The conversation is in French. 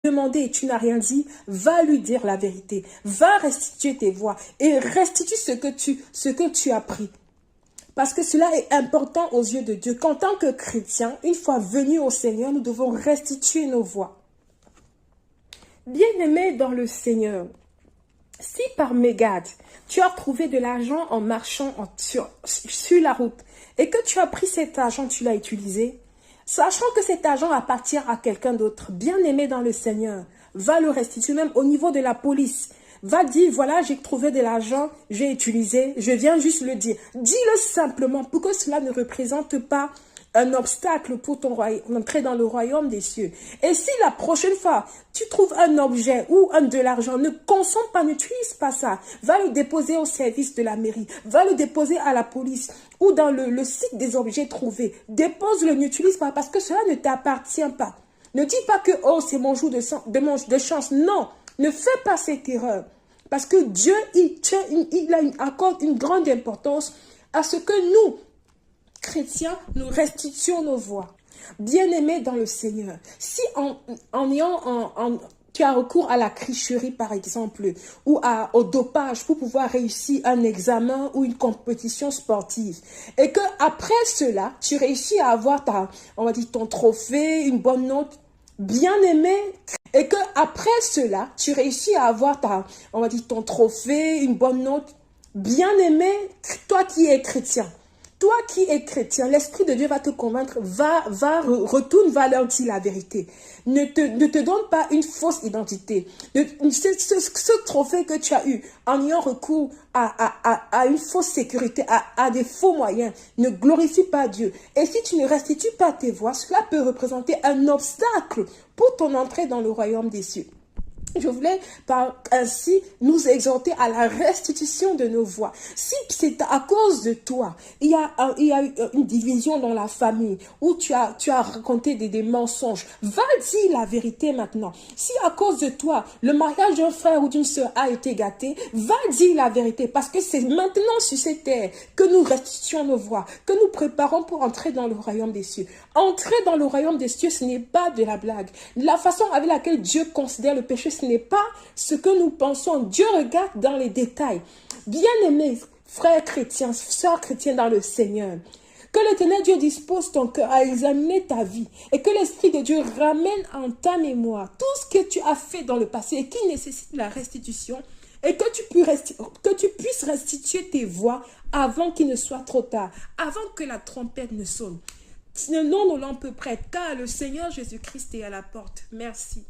demandé et tu n'as rien dit, va lui dire la vérité. Va restituer tes voix et restitue ce que tu as pris. Parce que cela est important aux yeux de Dieu. Qu'en tant que chrétiens, une fois venus au Seigneur, nous devons restituer nos voix. Bien-aimé dans le Seigneur, si par mégarde, tu as trouvé de l'argent en marchant sur la route et que tu as pris cet argent, tu l'as utilisé, sachant que cet argent appartient à quelqu'un d'autre, bien-aimé dans le Seigneur, va le restituer même au niveau de la police. Va dire, voilà, j'ai trouvé de l'argent, j'ai utilisé, je viens juste le dire. Dis-le simplement pour que cela ne représente pas un obstacle pour ton entrer dans le royaume des cieux. Et si la prochaine fois, tu trouves un objet ou de l'argent, ne consomme pas, n'utilise pas ça. Va le déposer au service de la mairie, va le déposer à la police ou dans le site des objets trouvés. Dépose-le, n'utilise pas parce que cela ne t'appartient pas. Ne dis pas que, oh, c'est mon jour de chance. Non, ne fais pas cette erreur. Parce que Dieu, il accorde une grande importance à ce que nous, chrétiens, nous restituons nos voix. Bien-aimés dans le Seigneur, si tu as recours à la tricherie, par exemple, ou au dopage pour pouvoir réussir un examen ou une compétition sportive, et que après cela, tu réussis à avoir ton trophée, une bonne note, bien-aimé, et que après cela, tu réussis à avoir ton trophée, une bonne note, bien-aimé, toi qui es chrétien. Toi qui es chrétien, l'Esprit de Dieu va te convaincre, retourne vers leur dire la vérité. Ne te donne pas une fausse identité. Ce trophée que tu as eu en ayant recours à une fausse sécurité, à des faux moyens, ne glorifie pas Dieu. Et si tu ne restitues pas tes voix, cela peut représenter un obstacle pour ton entrée dans le royaume des cieux. Je voulais ainsi nous exhorter à la restitution de nos voix. Si c'est à cause de toi, il y a une division dans la famille où tu as raconté des mensonges, va dire la vérité maintenant. Si à cause de toi, le mariage d'un frère ou d'une sœur a été gâté, va dire la vérité parce que c'est maintenant sur cette terre que nous restituons nos voix, que nous préparons pour entrer dans le royaume des cieux. Entrer dans le royaume des cieux, ce n'est pas de la blague. La façon avec laquelle Dieu considère le péché, ce n'est pas ce que nous pensons. Dieu regarde dans les détails. Bien-aimés, frères chrétiens, sœurs chrétiennes dans le Seigneur, que l'Éternel Dieu dispose ton cœur à examiner ta vie et que l'Esprit de Dieu ramène en ta mémoire tout ce que tu as fait dans le passé et qui nécessite la restitution et que tu puisses restituer tes voix avant qu'il ne soit trop tard, avant que la trompette ne sonne. Sinon, nos lampes prêtes, car le Seigneur Jésus-Christ est à la porte. Merci.